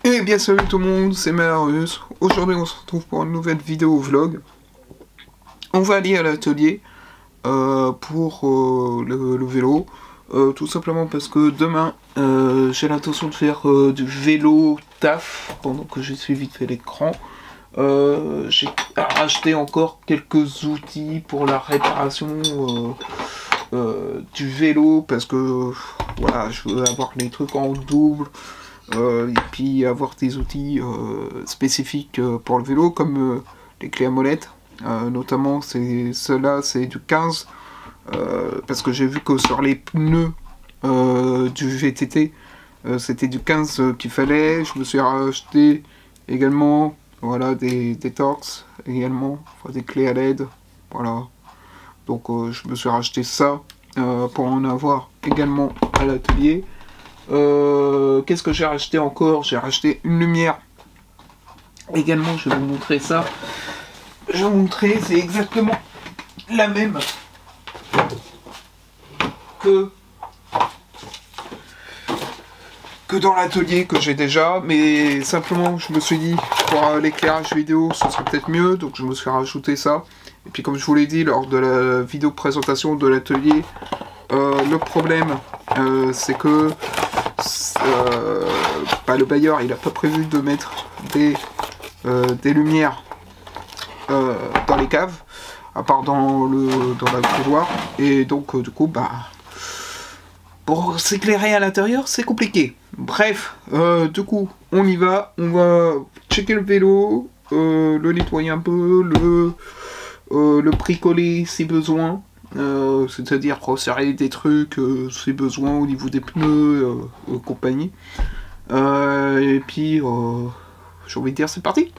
Et bien salut tout le monde, c'est Melarius. Aujourd'hui on se retrouve pour une nouvelle vidéo vlog. On va aller à l'atelier pour le vélo. Tout simplement parce que demain j'ai l'intention de faire du vélo taf pendant que j'ai suivi vite fait l'écran. J'ai acheté encore quelques outils pour la réparation du vélo parce que voilà, je veux avoir les trucs en double. Et puis avoir des outils spécifiques pour le vélo comme les clés à molette, notamment ceux-là c'est du 15 parce que j'ai vu que sur les pneus du VTT c'était du 15 qu'il fallait. Je me suis racheté également voilà, des Torx également, enfin, des clés à LED, voilà, donc je me suis racheté ça pour en avoir également à l'atelier. Qu'est-ce que j'ai racheté encore? J'ai racheté une lumière. Également, je vais vous montrer ça. Je vais vous montrer, c'est exactement la même que dans l'atelier que j'ai déjà, mais simplement je me suis dit pour l'éclairage vidéo ce serait peut-être mieux, donc je me suis rajouté ça. Et puis comme je vous l'ai dit lors de la vidéo présentation de l'atelier, le problème c'est que le bailleur il a pas prévu de mettre des lumières dans les caves, à part dans la couloir, et donc du coup pour s'éclairer à l'intérieur c'est compliqué. Bref, du coup on y va, on va checker le vélo, le nettoyer un peu, le bricoler si besoin. C'est-à-dire resserrer des trucs si besoin au niveau des pneus, compagnie. Et puis, j'ai envie de dire, c'est parti!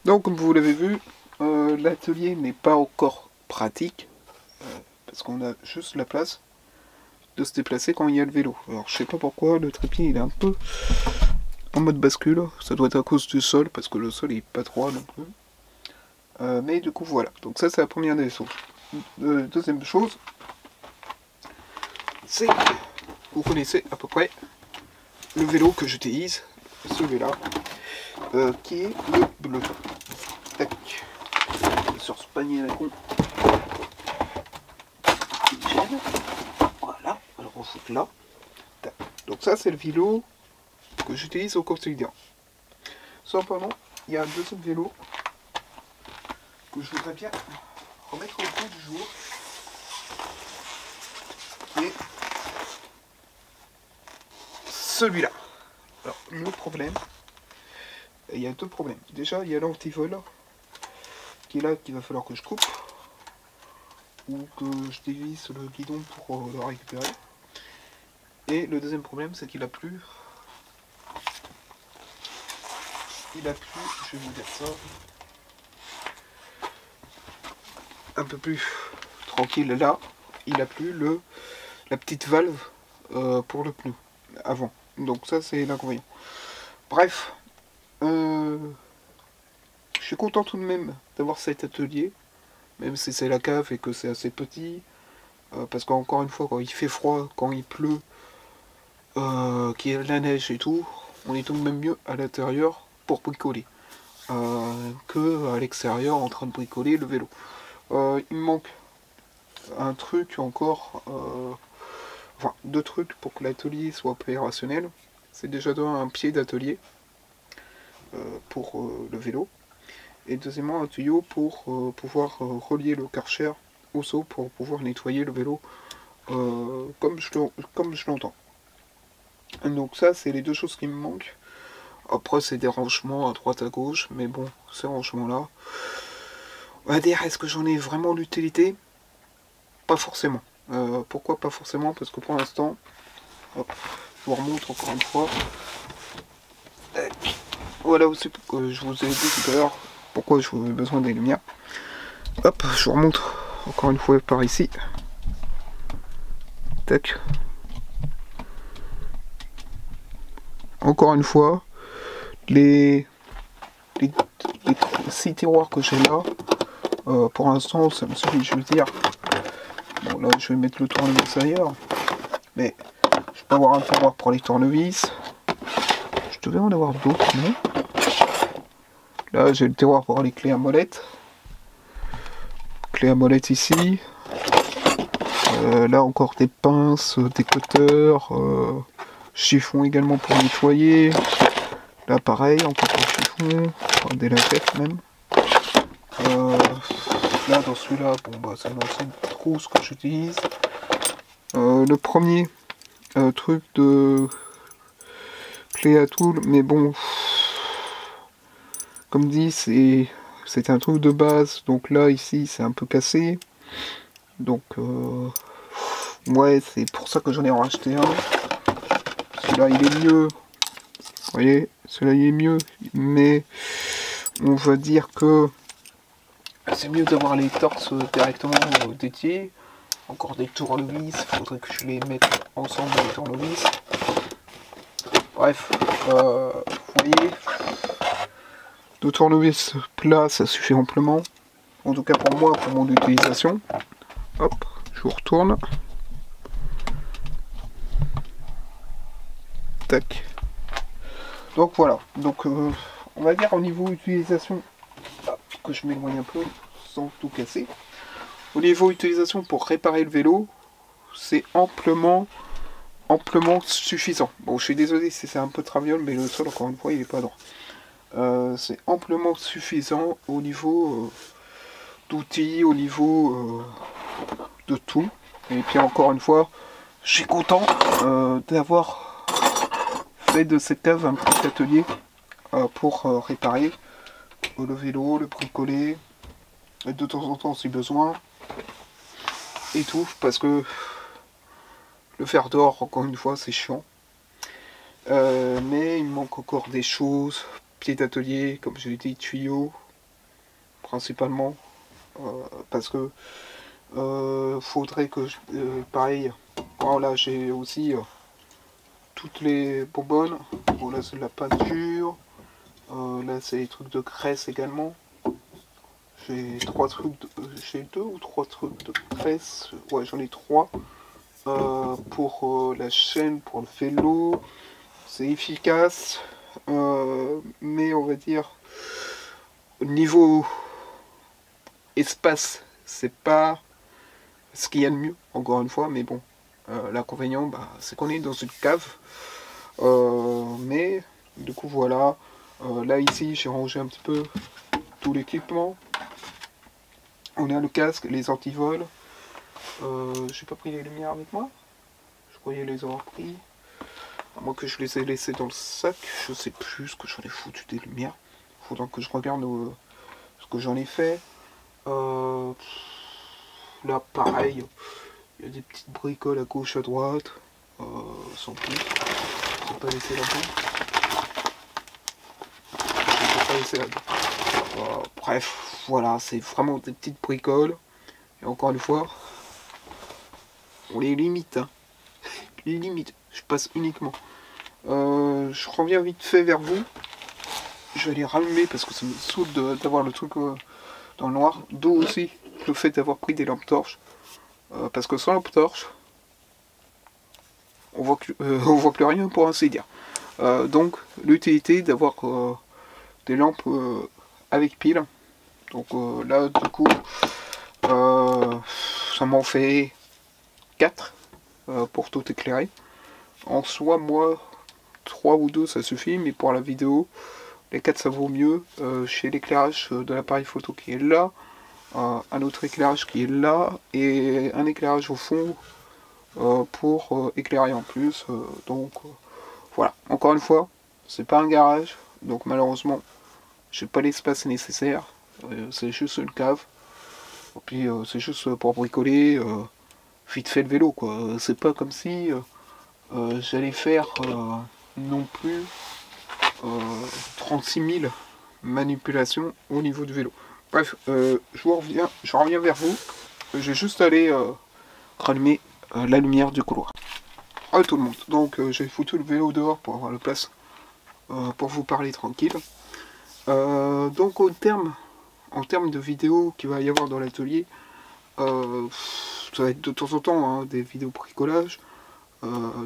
Donc comme vous l'avez vu, l'atelier n'est pas encore pratique, parce qu'on a juste la place de se déplacer quand il y a le vélo. Alors je sais pas pourquoi le trépied il est un peu en mode bascule, ça doit être à cause du sol, parce que le sol est pas droit non plus. Mais du coup voilà, donc ça c'est la première des choses. Deuxième chose, c'est, vous connaissez à peu près le vélo que j'utilise, celui-là, qui est le bleu. Tac. Sur ce panier à la con. Voilà, alors on fout là. Tac. Donc ça c'est le vélo que j'utilise au quotidien. Cependant, il y a un deuxième vélo que je voudrais bien remettre au goût du jour. Qui est celui-là. Alors le problème, il y a deux problèmes. Déjà il y a l'antivol qui est là, qu'il va falloir que je coupe ou que je dévisse le guidon pour le récupérer. Et le deuxième problème, c'est qu'il a plu. Il a plu, je vais vous dire ça, un peu plus tranquille là. Il a plu la petite valve pour le pneu avant. Donc ça c'est l'inconvénient. Bref, je suis content tout de même d'avoir cet atelier, même si c'est la cave et que c'est assez petit, parce qu'encore une fois, quand il fait froid, quand il pleut, qu'il y a de la neige et tout, on est tout de même mieux à l'intérieur pour bricoler que à l'extérieur en train de bricoler le vélo. Il me manque un truc encore, enfin deux trucs pour que l'atelier soit opérationnel. C'est déjà un pied d'atelier pour le vélo. Et deuxièmement un tuyau pour pouvoir relier le Karcher au seau pour pouvoir nettoyer le vélo comme je l'entends. Donc ça c'est les deux choses qui me manquent. Après c'est des rangements à droite à gauche, mais bon, ces rangements là, on va dire, est-ce que j'en ai vraiment l'utilité? Pas forcément. Pourquoi pas forcément? Parce que pour l'instant, je vous remontre encore une fois. Voilà aussi que je vous ai dit tout à l'heure pourquoi je avais besoin des lumières. Hop, je vous remontre encore une fois par ici. Tac. Encore une fois, les 6 tiroirs que j'ai là, pour l'instant, ça me suffit, je veux dire. Bon, là, je vais mettre le tournevis ailleurs. Mais je peux avoir un tiroir pour les tournevis. Je devais en avoir d'autres, non? Là, j'ai le tiroir pour les clés à molette. Clés à molette ici. Là, encore des pinces, des cutters. Chiffon également pour nettoyer. Là, pareil, encore des chiffons. Enfin, des laquettes même. Là, dans celui-là, bon, bah, c'est une ancienne trousse que j'utilise. Le premier truc de clé à tool, mais bon, comme dit, c'est un truc de base, donc là, ici, c'est un peu cassé. Donc, ouais, c'est pour ça que j'en ai racheté un. Celui-là, il est mieux. Vous voyez, celui-là, il est mieux, mais on va dire que c'est mieux d'avoir les torses directement dédiés. Encore des tournevis, il faudrait que je les mette ensemble les tournevis. Bref, vous voyez, 2 tournevis plats, ça suffit amplement. En tout cas pour moi, pour mon utilisation. Hop, je vous retourne. Tac. Donc voilà, donc on va dire au niveau utilisation, que je m'éloigne un peu sans tout casser. Au niveau utilisation pour réparer le vélo, c'est amplement suffisant. Bon, je suis désolé si c'est un peu traviole, mais le sol, encore une fois, il est pas droit. C'est amplement suffisant au niveau d'outils, au niveau de tout. Et puis encore une fois, je suis content d'avoir fait de cette cave un petit atelier pour réparer le vélo, le bricoler, de temps en temps si besoin, et tout, parce que le fer d'or, encore une fois, c'est chiant. Mais il manque encore des choses, pieds d'atelier, comme je l'ai dit, tuyaux, principalement, parce que faudrait que pareil, voilà, j'ai aussi toutes les bonbonnes. Bon, là c'est de la peinture, là c'est des trucs de graisse également. J'ai j'ai 2 ou 3 trucs de graisse, ouais, j'en ai 3. Pour la chaîne, pour le vélo, c'est efficace, mais on va dire au niveau espace, c'est pas ce qu'il y a de mieux, encore une fois, mais bon, l'inconvénient, bah, c'est qu'on est dans une cave, mais du coup voilà, là ici j'ai rangé un petit peu tout l'équipement. On a le casque, les antivols, j'ai pas pris les lumières avec moi, je croyais les avoir pris. À moins que je les ai laissés dans le sac, je sais plus ce que j'en ai foutu des lumières. Faudra que je regarde ce que j'en ai fait. Là, pareil, il y a des petites bricoles à gauche, à droite. Sans plus. Je vais pas laisser là-dedans. Je vais pas laisser là-dedans. Bref, voilà, c'est vraiment des petites bricoles. Et encore une fois, on les limite. Hein. Limite, je passe uniquement. Je reviens vite fait vers vous. Je vais les rallumer parce que ça me saoule d'avoir le truc dans le noir. D'où aussi le fait d'avoir pris des lampes torches. Parce que sans lampe torche, on voit plus rien pour ainsi dire. Donc l'utilité d'avoir des lampes avec pile. Donc là du coup ça m'en fait 4 pour tout éclairer. En soi moi 3 ou 2 ça suffit, mais pour la vidéo les 4 ça vaut mieux. Chez l'éclairage de l'appareil photo qui est là, un autre éclairage qui est là, et un éclairage au fond pour éclairer en plus. Donc voilà, encore une fois, c'est pas un garage, donc malheureusement j'ai pas l'espace nécessaire. C'est juste une cave. Et puis c'est juste pour bricoler vite fait le vélo quoi. C'est pas comme si j'allais faire non plus 36 000 manipulations au niveau du vélo. Bref, je reviens vers vous. J'ai juste allé rallumer la lumière du couloir. Ah tout le monde. Donc j'ai foutu le vélo dehors pour avoir la place pour vous parler tranquille. Donc en termes de vidéos qu'il va y avoir dans l'atelier, ça va être de temps en temps hein, des vidéos bricolage,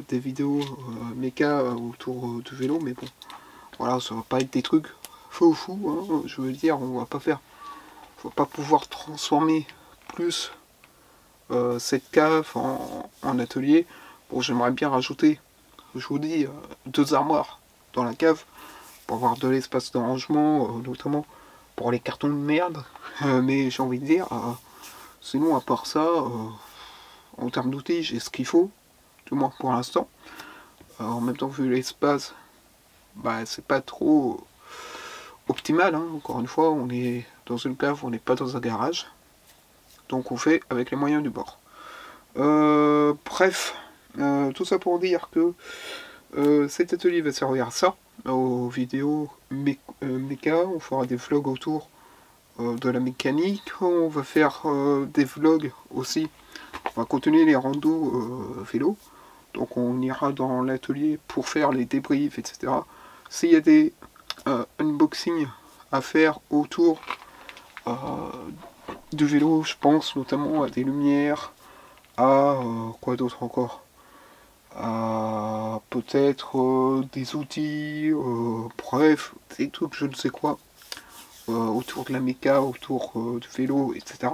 des vidéos méca autour du vélo, mais bon, voilà, ça va pas être des trucs fou, hein, je veux dire, on va pas pouvoir transformer plus cette cave en atelier. Bon, j'aimerais bien rajouter, je vous dis, 2 armoires dans la cave pour avoir de l'espace de rangement, notamment pour les cartons de merde. Mais j'ai envie de dire, sinon à part ça, en termes d'outils, j'ai ce qu'il faut, du moins pour l'instant. En même temps, vu l'espace, bah c'est pas trop optimal. Hein. Encore une fois, on est dans une cave, on n'est pas dans un garage. Donc on fait avec les moyens du bord. Bref, tout ça pour dire que cet atelier va servir à ça, aux vidéos méca. On fera des vlogs autour de la mécanique. On va faire des vlogs aussi. On va continuer les randos vélo. Donc on ira dans l'atelier pour faire les débriefs, etc. S'il y a des unboxings à faire autour du vélo, je pense notamment à des lumières, à quoi d'autre encore, à peut-être des outils, bref, des trucs je ne sais quoi, autour de la méca, autour du vélo, etc.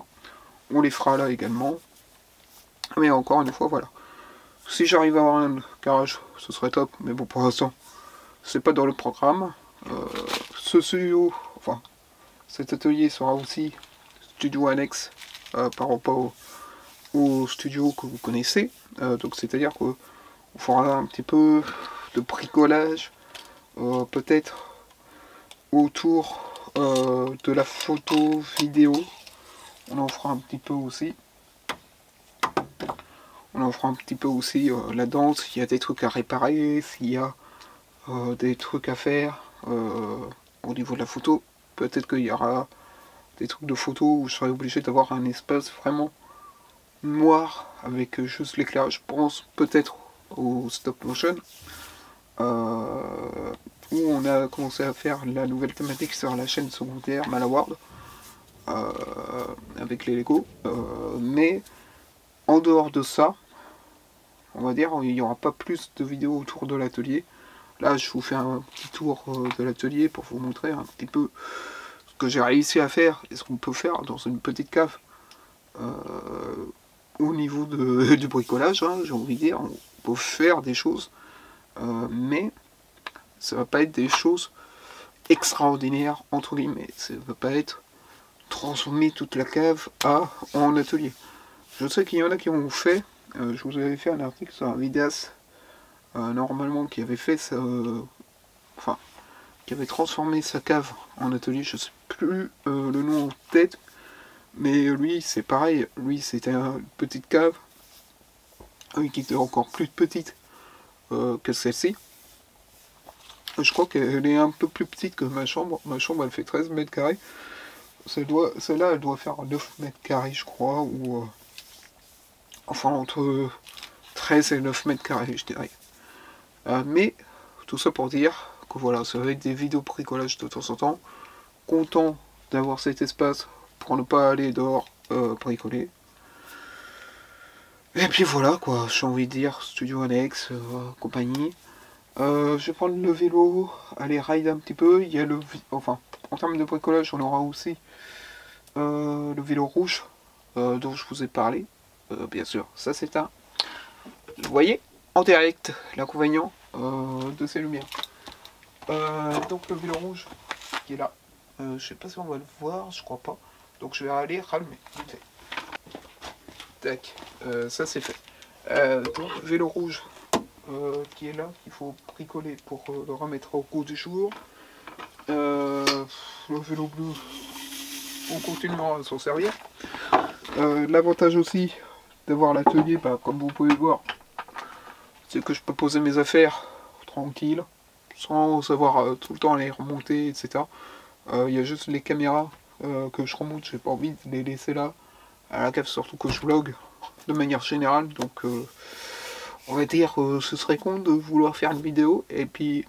On les fera là également. Mais encore une fois, voilà. Si j'arrive à avoir un garage, ce serait top, mais bon, pour l'instant, c'est pas dans le programme. Ce studio, enfin, cet atelier sera aussi studio annexe par rapport au studio que vous connaissez. Donc, c'est-à-dire qu'on fera un petit peu de bricolage, peut-être autour de la photo, vidéo. On en fera un petit peu aussi. On en fera un petit peu aussi là-dedans, s'il y a des trucs à réparer, s'il y a des trucs à faire au niveau de la photo. Peut-être qu'il y aura des trucs de photo où je serais obligé d'avoir un espace vraiment noir avec juste l'éclairage. Je pense peut-être au stop motion, où on a commencé à faire la nouvelle thématique sur la chaîne secondaire Malaward, avec les Lego, mais en dehors de ça, on va dire, il n'y aura pas plus de vidéos autour de l'atelier. Là, je vous fais un petit tour de l'atelier pour vous montrer un petit peu ce que j'ai réussi à faire et ce qu'on peut faire dans une petite cave. Au niveau du bricolage, hein, j'ai envie de dire, on peut faire des choses, mais ça va pas être des choses extraordinaires, entre guillemets. Ça va pas être transformer toute la cave en atelier. Je sais qu'il y en a qui ont fait, je vous avais fait un article sur un vidéaste, normalement, qui avait fait ça, enfin, qui avait transformé sa cave en atelier, je sais plus le nom en tête, mais lui c'est pareil, lui c'était une petite cave, qui était encore plus petite que celle-ci. Je crois qu'elle est un peu plus petite que ma chambre elle fait 13 mètres carrés, celle-là elle doit faire 9 mètres carrés je crois, ou enfin entre 13 et 9 mètres carrés je dirais. Mais tout ça pour dire que voilà, ça va être des vidéos bricolage de temps en temps. Content d'avoir cet espace pour ne pas aller dehors bricoler. Et puis voilà quoi, j'ai envie de dire, studio annexe, compagnie. Je vais prendre le vélo, aller ride un petit peu. Il y a enfin, en termes de bricolage, on aura aussi le vélo rouge dont je vous ai parlé. Bien sûr, ça c'est un. Vous voyez, en direct, l'inconvénient de ces lumières. Donc le vélo rouge qui est là. Je sais pas si on va le voir, je crois pas. Donc je vais aller rallumer. Tac, ça c'est fait. Donc vélo rouge qui est là, qu'il faut bricoler pour le remettre au goût du jour. Le vélo bleu, on continuera à s'en servir. L'avantage aussi d'avoir l'atelier, bah, comme vous pouvez voir, c'est que je peux poser mes affaires tranquille, sans avoir tout le temps à les remonter, etc. Il y a juste les caméras que je remonte, j'ai pas envie de les laisser là à la cave, surtout que je vlog de manière générale, donc on va dire ce serait con de vouloir faire une vidéo et puis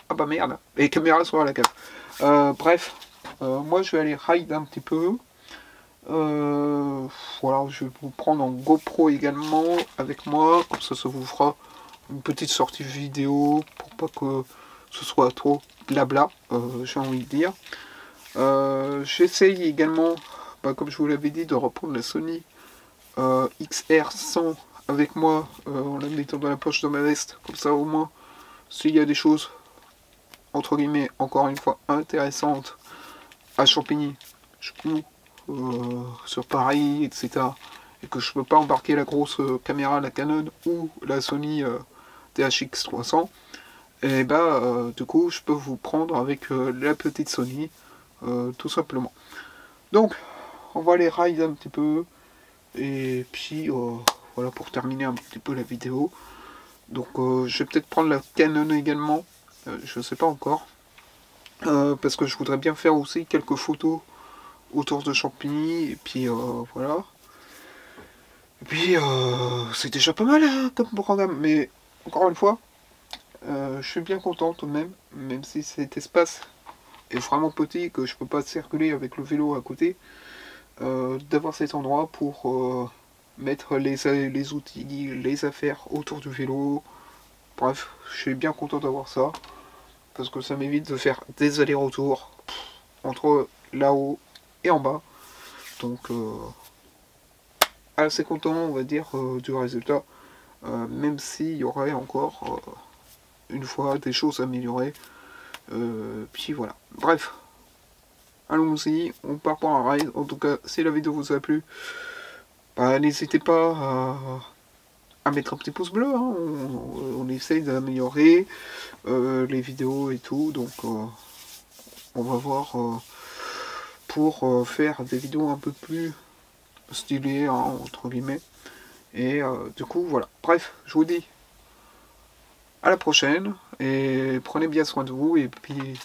ah bah merde, les caméras sont à la cave. Bref, moi je vais aller ride un petit peu. Voilà, je vais vous prendre en GoPro également avec moi, comme ça vous fera une petite sortie vidéo pour pas que ce soit trop blabla, j'ai envie de dire. J'essaye également, bah, comme je vous l'avais dit, de reprendre la Sony XR100 avec moi en la mettant dans la poche de ma veste, comme ça au moins s'il y a des choses entre guillemets encore une fois intéressantes à Champigny, sur Paris, etc., et que je peux pas embarquer la grosse caméra, la Canon ou la Sony THX300, et bah du coup je peux vous prendre avec la petite Sony, tout simplement. Donc on va aller ride un petit peu, et puis voilà, pour terminer un petit peu la vidéo. Donc je vais peut-être prendre la Canon également, je sais pas encore, parce que je voudrais bien faire aussi quelques photos autour de Champigny, et puis voilà. Et puis c'est déjà pas mal hein, comme programme, mais encore une fois, je suis bien content tout de même si cet espace est vraiment petit, que je peux pas circuler avec le vélo à côté, d'avoir cet endroit pour mettre les outils, les affaires autour du vélo. Bref, je suis bien content d'avoir ça, parce que ça m'évite de faire des allers-retours entre là-haut et en bas. Donc assez content, on va dire, du résultat, même s'il y aurait encore une fois des choses à améliorer. Puis voilà, bref, allons-y, on part pour un ride. En tout cas, si la vidéo vous a plu, bah, n'hésitez pas à mettre un petit pouce bleu, hein. On essaye d'améliorer les vidéos et tout, donc on va voir pour faire des vidéos un peu plus stylées, hein, entre guillemets. Et du coup, voilà. Bref, je vous dis à la prochaine, et prenez bien soin de vous, et puis